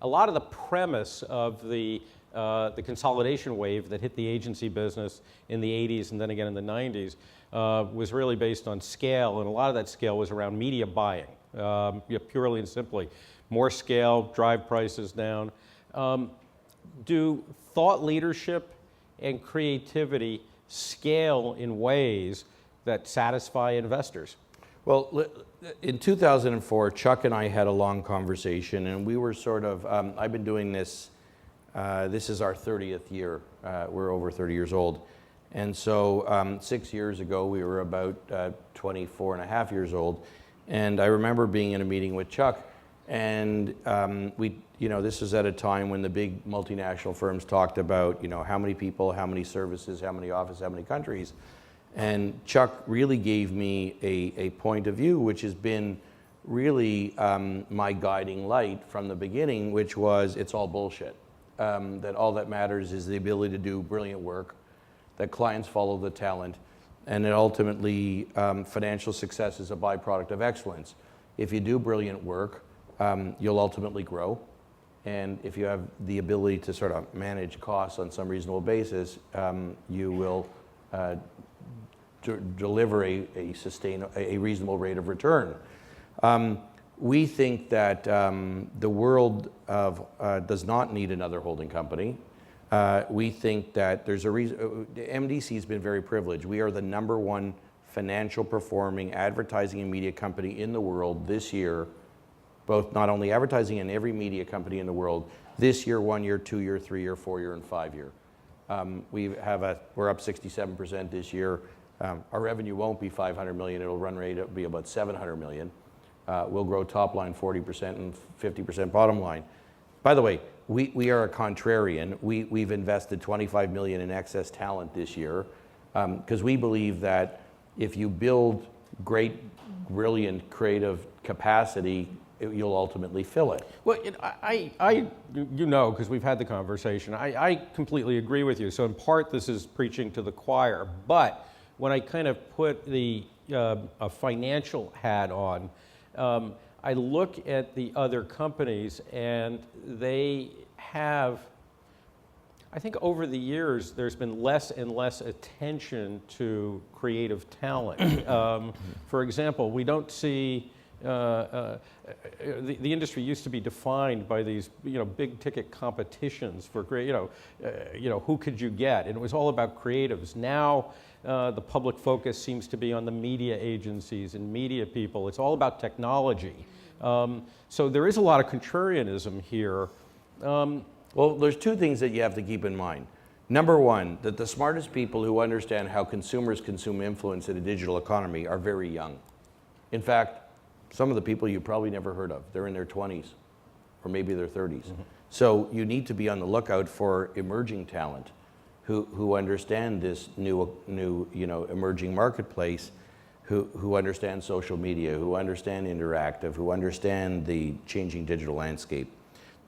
a lot of the premise of the consolidation wave that hit the agency business in the 80s and then again in the 90s was really based on scale, and a lot of that scale was around media buying, purely and simply. More scale, drive prices down. Do thought leadership and creativity scale in ways that satisfy investors? Well, in 2004, Chuck and I had a long conversation, and we were sort of, I've been doing this, this is our 30th year. We're over 30 years old. And so 6 years ago, we were about 24 and a half years old. And I remember being in a meeting with Chuck, and this was at a time when the big multinational firms talked about, how many people, how many services, how many offices, how many countries. And Chuck really gave me a point of view, which has been really my guiding light from the beginning, which was it's all bullshit. That all that matters is the ability to do brilliant work, that clients follow the talent, and that ultimately financial success is a byproduct of excellence. If you do brilliant work, you'll ultimately grow. And if you have the ability to sort of manage costs on some reasonable basis, you will deliver a reasonable rate of return. We think that the world does not need another holding company. We think that there's a reason. MDC has been very privileged. We are the #1 financial performing advertising and media company in the world this year, both not only advertising and every media company in the world this year, 1 year, 2 year, 3 year, 4 year, and 5 year. We're up 67% this year. Our revenue won't be 500 million. It'll run rate, it'll be about 700 million. We'll grow top line 40% and 50% bottom line. By the way, we are a contrarian. We've invested 25 million in excess talent this year because we believe that if you build great, brilliant, creative capacity, you'll ultimately fill it. Well, because we've had the conversation, I completely agree with you. So in part, this is preaching to the choir. But when I kind of put a financial hat on, I look at the other companies, and they have, I think over the years, there's been less and less attention to creative talent. For example, we don't see, the industry used to be defined by these, big ticket competitions for, who could you get? And it was all about creatives. Now, the public focus seems to be on the media agencies and media people. It's all about technology. So there is a lot of contrarianism here. Well, there's two things that you have to keep in mind. Number one, that the smartest people who understand how consumers consume influence in a digital economy are very young. In fact, some of the people you probably never heard of, they're in their 20s or maybe their 30s. Mm-hmm. So you need to be on the lookout for emerging talent who understand this new emerging marketplace, who understand social media, who understand interactive, who understand the changing digital landscape.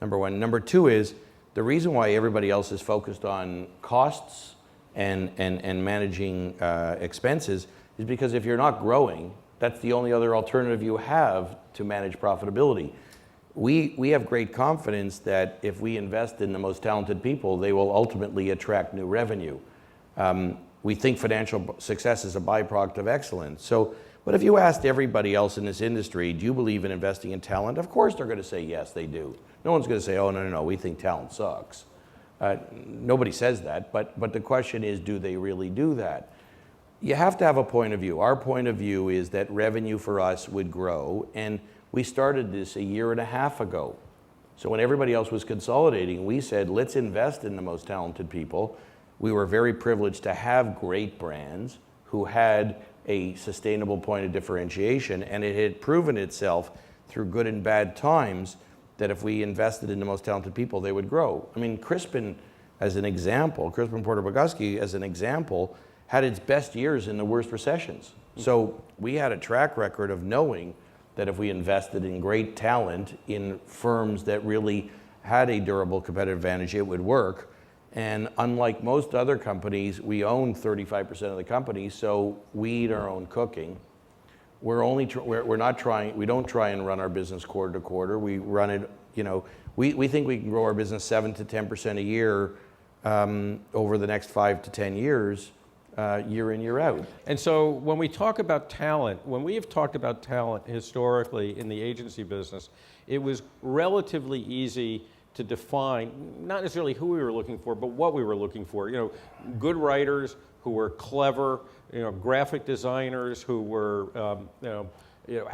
Number one. Number two is the reason why everybody else is focused on costs and managing expenses is because if you're not growing, that's the only other alternative you have to manage profitability. We have great confidence that if we invest in the most talented people, they will ultimately attract new revenue. We think financial success is a byproduct of excellence. So, but if you asked everybody else in this industry, do you believe in investing in talent? Of course they're going to say yes, they do. No one's going to say, oh, no, we think talent sucks. Nobody says that, but the question is, do they really do that? You have to have a point of view. Our point of view is that revenue for us would grow, and we started this a year and a half ago. So when everybody else was consolidating, we said, let's invest in the most talented people. We were very privileged to have great brands who had a sustainable point of differentiation, and it had proven itself through good and bad times that if we invested in the most talented people, they would grow. I mean, Crispin, as an example, Crispin Porter Bogusky, as an example, had its best years in the worst recessions. So we had a track record of knowing that if we invested in great talent in firms that really had a durable competitive advantage, it would work. And unlike most other companies, we own 35% of the company, so we eat our own cooking. we're not trying, we don't try and run our business quarter to quarter. We run it, we think we can grow our business 7 to 10% a year over the next 5 to 10 years, year in, year out. And so when we talk about talent, when we have talked about talent historically in the agency business, it was relatively easy to define, not necessarily who we were looking for, but what we were looking for. Good writers who were clever, graphic designers who were,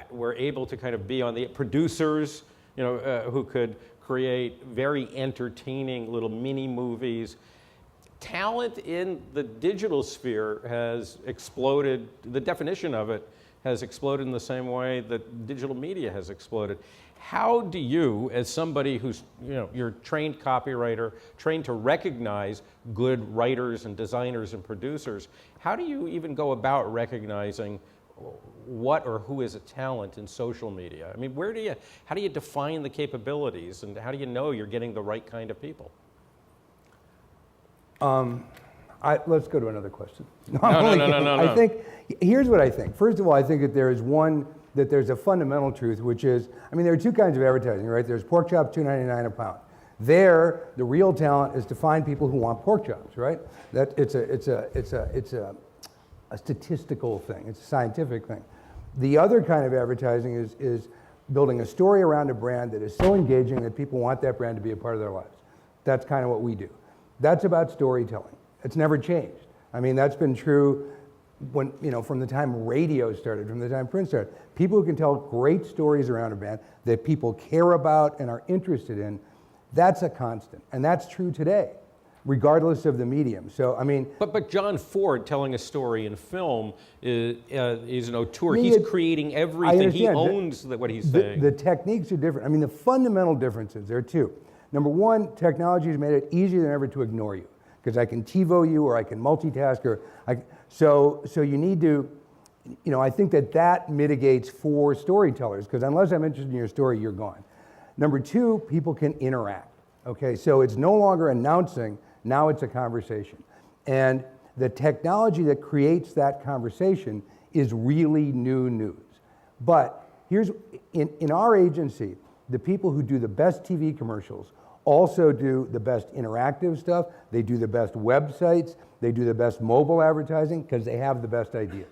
were able to kind of be on the producers, who could create very entertaining little mini movies. Talent in the digital sphere has exploded. The definition of it has exploded in the same way that digital media has exploded. How do you, as somebody who's, you're a trained copywriter, trained to recognize good writers and designers and producers, how do you even go about recognizing what or who is a talent in social media? I mean, how do you define the capabilities, and how do you know you're getting the right kind of people? Let's go to another question. No. I think, here's what I think. First of all, I think that there's a fundamental truth, which is, there are two kinds of advertising, right? There's pork chops, $2.99 a pound. There, the real talent is to find people who want pork chops, right? It's a statistical thing. It's a scientific thing. The other kind of advertising is building a story around a brand that is so engaging that people want that brand to be a part of their lives. That's kind of what we do. That's about storytelling. It's never changed. That's been true when, from the time radio started, from the time print started. People who can tell great stories around a brand that people care about and are interested in, that's a constant. And that's true today, regardless of the medium. So, But John Ford telling a story in film is an auteur. He's creating everything. He owns what he's saying. The techniques are different. The fundamental differences, there are two. Number one, technology has made it easier than ever to ignore you, because I can TiVo you, or I can multitask, so you need to, I think that mitigates for storytellers, because unless I'm interested in your story, you're gone. Number two, people can interact, okay? So it's no longer announcing, now it's a conversation. And the technology that creates that conversation is really new news. But here's, in our agency, the people who do the best TV commercials also do the best interactive stuff. They do the best websites. They do the best mobile advertising, because they have the best ideas.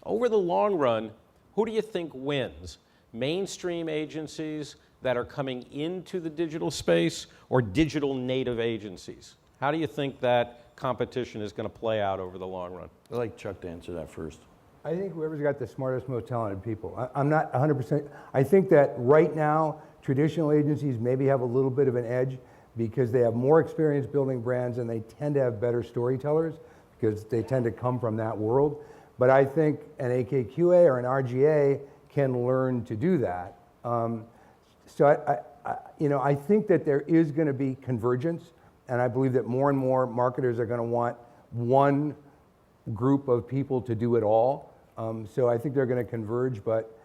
Over the long run, who do you think wins? Mainstream agencies that are coming into the digital space, or digital native agencies? How do you think that competition is going to play out over the long run? I'd like Chuck to answer that first. I think whoever's got the smartest, most talented people. I'm not 100%. I think that right now, traditional agencies maybe have a little bit of an edge because they have more experience building brands, and they tend to have better storytellers because they tend to come from that world. But I think an AKQA or an RGA can learn to do that. So I think that there is going to be convergence, and I believe that more and more marketers are going to want one group of people to do it all. So I think they're going to converge, but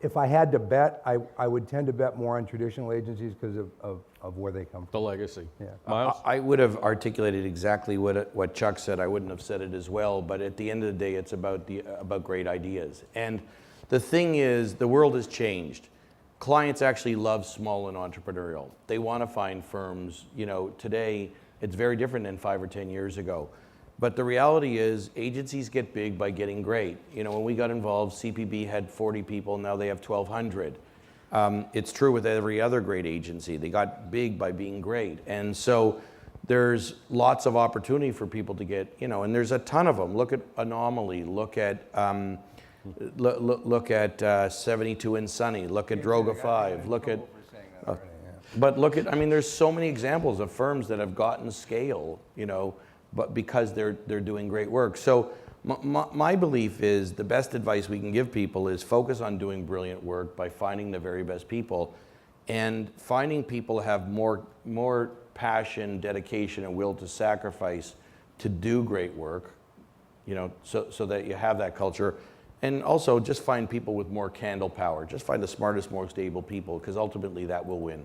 if I had to bet, I would tend to bet more on traditional agencies because of where they come from. The legacy. Yeah. Miles? I would have articulated exactly what Chuck said. I wouldn't have said it as well, but at the end of the day, it's about great ideas. And the thing is, the world has changed. Clients actually love small and entrepreneurial. They want to find firms, today it's very different than 5 or 10 years ago. But the reality is, agencies get big by getting great. When we got involved, CPB had 40 people, now they have 1,200. It's true with every other great agency. They got big by being great. And so there's lots of opportunity for people to get, and there's a ton of them. Look at Anomaly, look at 72 and Sunny, look at Droga 5, look at... But look at, there's so many examples of firms that have gotten scale, but because they're doing great work. So my belief is the best advice we can give people is focus on doing brilliant work by finding the very best people, and finding people have more passion, dedication, and will to sacrifice to do great work, so that you have that culture. And also just find people with more candle power. Just find the smartest, most able people, because ultimately that will win.